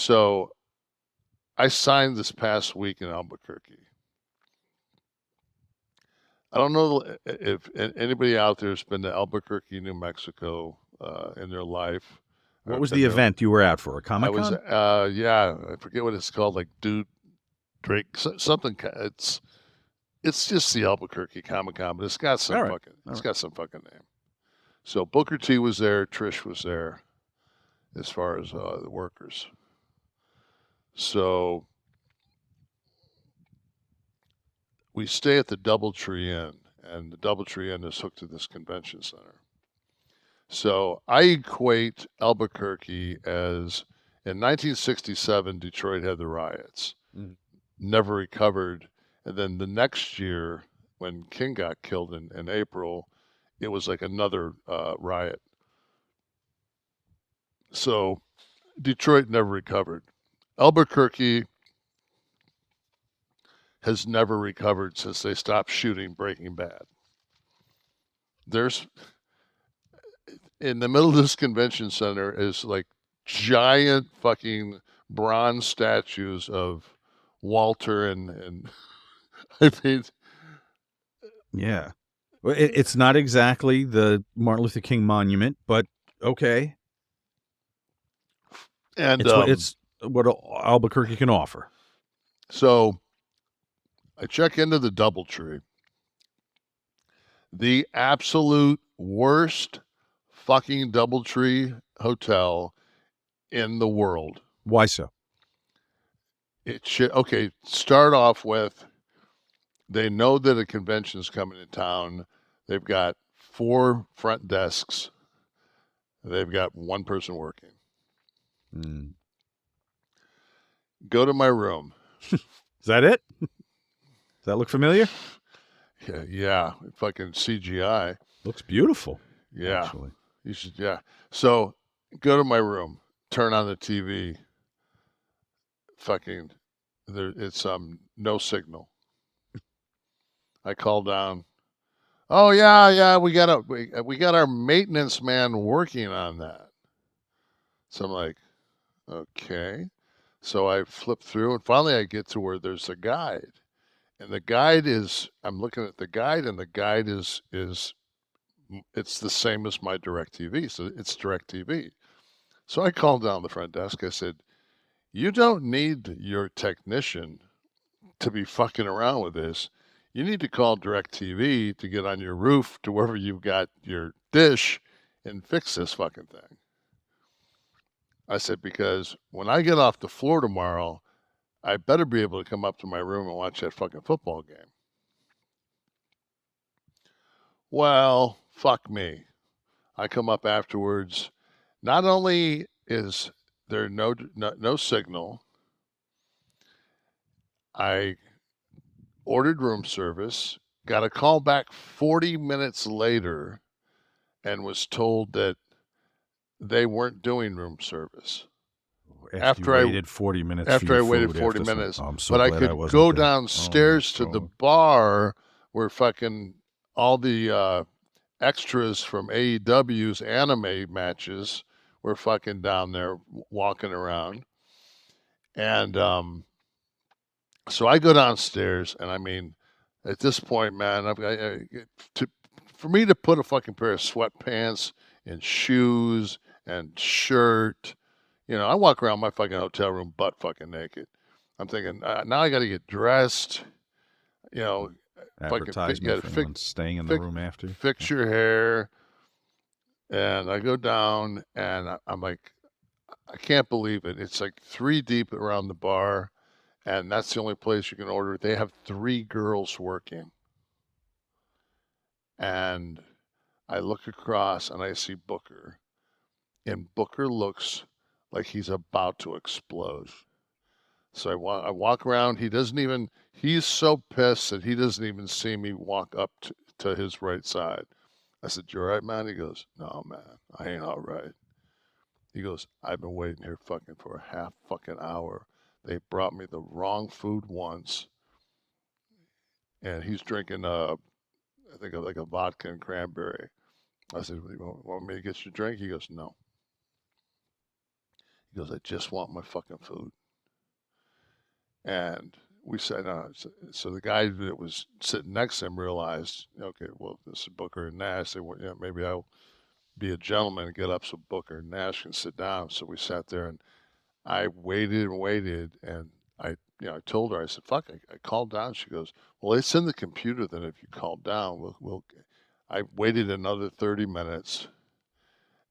So I signed this past week in Albuquerque. I don't know if anybody out there has been to Albuquerque, New Mexico in their life. What I've was been the there. event you were at for? A I was, Comic-Con? yeah, I forget what it's called, like Dude Drake, something. It's just the Albuquerque Comic Con, but All right. All it's right. got some fucking name. So Booker T was there, Trish was there, as far as the workers. So we stay at the DoubleTree Inn, and the DoubleTree Inn is hooked to this convention center. So I equate Albuquerque as in 1967, Detroit had the riots, Mhm. never recovered. And then the next year, when King got killed in April, it was like another riot. So Detroit never recovered. Albuquerque has never recovered since they stopped shooting Breaking Bad. There's in the middle of this convention center is like giant fucking bronze statues of Walter and I mean Yeah. Well, it's not exactly the Martin Luther King monument, but okay. and It's what Albuquerque can offer. so I check into the DoubleTree, the absolute worst fucking DoubleTree hotel in the world. Why so? It should okay. Start off with they know that a convention's coming to town. They've got 4 front desks. They've got 1 person working. Mm. Go to my room. Is that it? Does that look familiar? Yeah, fucking CGI. Looks beautiful. Yeah, Actually. you should. Yeah. So go to my room. Turn on the TV. Fucking, it's no signal. I call down. Oh yeah, we got our maintenance man working on that. So I'm like, okay. So I flip through and finally I get to where there's a guide. And the guide is I'm looking at the guide and the guide is it's the same as my DirecTV. So it's DirecTV. So I called down the front desk. I said, "You don't need your technician to be fucking around with this. You need to call DirecTV to get on your roof to wherever you've got your dish and fix this fucking thing." I said, "Because when I get off the floor tomorrow, I better be able to come up to my room and watch that fucking football game." Well, fuck me. I come up afterwards. Not only is there no signal, I ordered room service, got a call back 40 minutes later, and was told that they weren't doing room service. After you waited 40 minutes for After your I waited food 40 after some, minutes, oh, I'm so but I glad I could wasn't go there. Oh my downstairs to the God. bar where fucking all the extras from AEW's anime matches were fucking down there walking around. And so I go downstairs, and I mean, at this point, man, to, for me to put a fucking pair of sweatpants and shoes and shirt, I walk around my fucking hotel room butt fucking naked. I'm thinking now I got to get dressed, you know, fucking you Advertisement got for to anyone staying in the room after. fix your hair, and I go down, and I'm like, I can't believe it. It's like 3 deep around the bar, and that's the only place you can order. They have 3 girls working. And I look across and I see Booker, and Booker looks like he's about to explode. So I walk around. He's so pissed that he doesn't even see me walk up to his right side. I said, "You all right, man?" He goes, "No, man, I ain't all right." He goes, "I've been waiting here fucking for a half fucking hour. They brought me the wrong food once." And he's drinking, I think like a vodka and cranberry. I said, "You want me to get you a drink?" He goes, "No." He goes, I just want my fucking food. And we said, so the guy that was sitting next to him realized, okay, well, this is Booker and Nash. They went, yeah, maybe I'll be a gentleman and get up so Booker and Nash can sit down. So we sat there and I waited and waited. And I told her, I said, fuck, I called down. She goes, well, it's in the computer that if you call down, I waited another 30 minutes.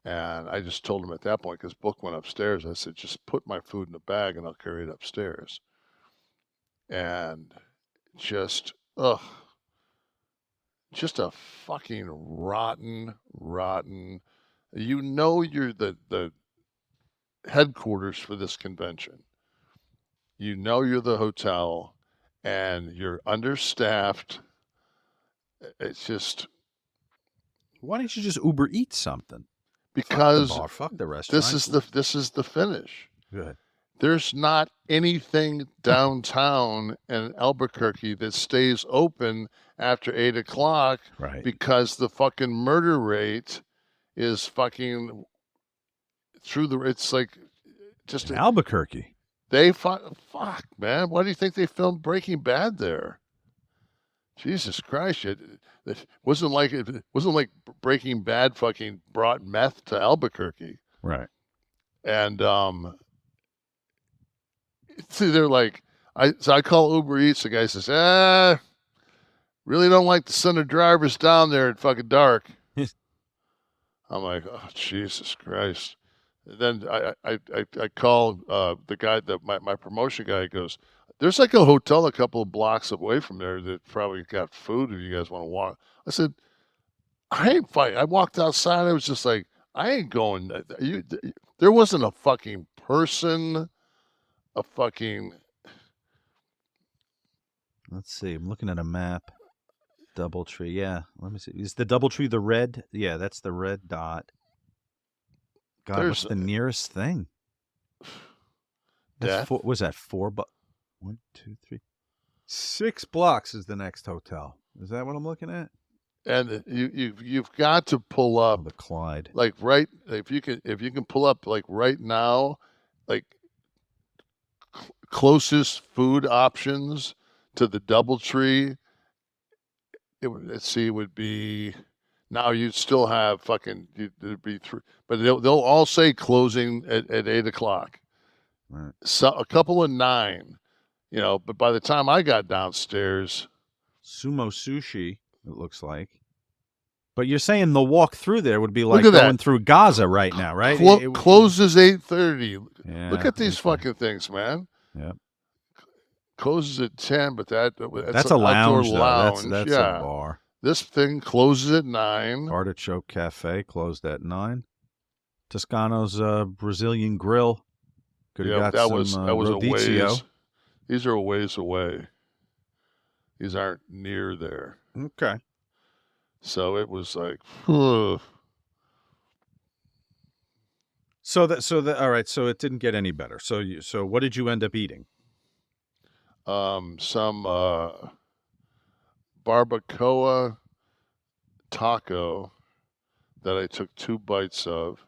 And I just told him at that point, because Book went upstairs, I said, just put my food in a bag and I'll carry it upstairs. And just, ugh, just a fucking rotten. You're the headquarters for this convention. You're the hotel and you're understaffed. It's just Why don't you just Uber Eat something? because Fuck the bar, fuck the restaurant. this is the finish. Good. There's not anything downtown in Albuquerque that stays open after 8 o'clock Right. because the fucking murder rate is fucking it's like just In Albuquerque. fuck, man. Why do you think they filmed Breaking Bad there? Jesus Christ! It wasn't like Breaking Bad fucking brought meth to Albuquerque, Right. and see, they're like, I call Uber Eats. The guy says, really don't like to send the drivers down there at fucking dark. I'm like, oh Jesus Christ. And then I call the guy that my promotion guy goes, there's like a hotel a couple of blocks away from there that probably got food if you guys want to walk. I said, I ain't fighting. I walked outside. I was just like, I ain't going. There wasn't a fucking person, a fucking. Let's see. I'm looking at a map. Doubletree. Yeah. Let me see. Is the Doubletree the red? Yeah, that's the red dot. God, what's the nearest thing? That's four, was that 4 blocks? 1, 2, 3. 6 blocks is the next hotel. Is that what I'm looking at? And you've got to pull up the Clyde. Like right, if you can pull up like right now, like closest food options to the DoubleTree. It would be now you'd still have it'd be 3, but they'll all say closing at 8 o'clock. Right. So a couple of 9, but by the time I got downstairs, Sumo Sushi, it looks like. But you're saying the walk through there would be like going through Gaza right now, right? Closes 8:30. Yeah, look at these fucking things, man. Yeah. Closes at 10, but that's a lounge, though. That's yeah. a bar. This thing closes at 9. Artichoke Cafe closed at 9. Toscano's Brazilian Grill. Could have got that some was rodizio. a ways. These are a ways away. These aren't near there. Okay. So it was like, ugh. So all right. So it didn't get any better. So what did you end up eating? Some barbacoa taco that I took 2 bites of.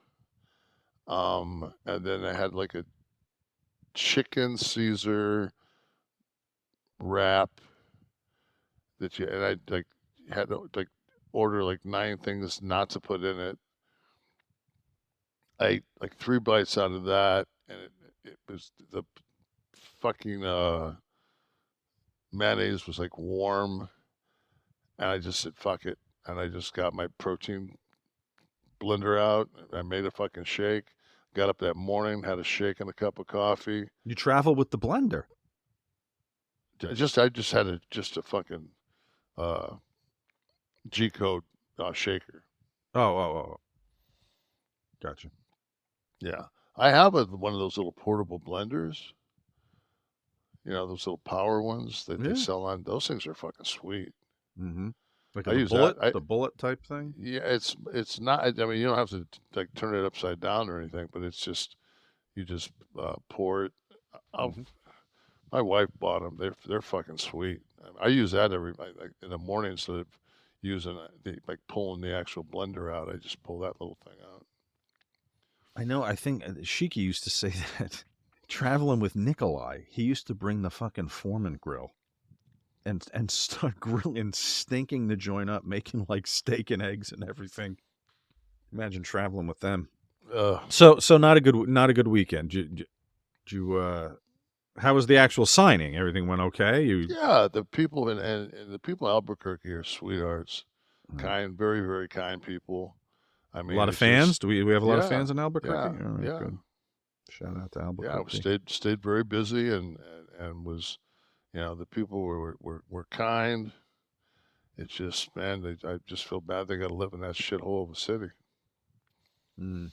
And then I had like a chicken Caesar wrap and I like had to like order like 9 things not to put in it. I ate like 3 bites out of that, and it was the fucking mayonnaise was like warm, and I just said fuck it, and I just got my protein blender out. I made a fucking shake. Got up that morning, had a shake and a cup of coffee. You travel with the blender. I just had a fucking G-code shaker. Oh. Gotcha. Yeah, I have one of those little portable blenders. Those little power ones that they sell on. Those things are fucking sweet. Mm-hmm. Like I use bullet, that. The bullet type thing. Yeah, it's not. I mean, you don't have to like turn it upside down or anything, but it's just you just pour it. My wife bought them. They're fucking sweet. I use that like in the morning instead of using like pulling the actual blender out. I just pull that little thing out. I know. I think Shiki used to say that traveling with Nikolai, he used to bring the fucking Foreman grill and start grilling, stinking the joint up, making like steak and eggs and everything. Imagine traveling with them. So not a good weekend. How was the actual signing? Everything went okay. Yeah, the people and the people in Albuquerque are sweethearts, kind, very very kind people. I A mean, lot of it's fans. just Do we have a lot of yeah, fans in Albuquerque? yeah, All right, yeah, good. Shout out to yeah. Albuquerque. Stayed very busy and was, the people were kind. It's just, man, I just feel bad they got to live in that shithole of a city. Mm.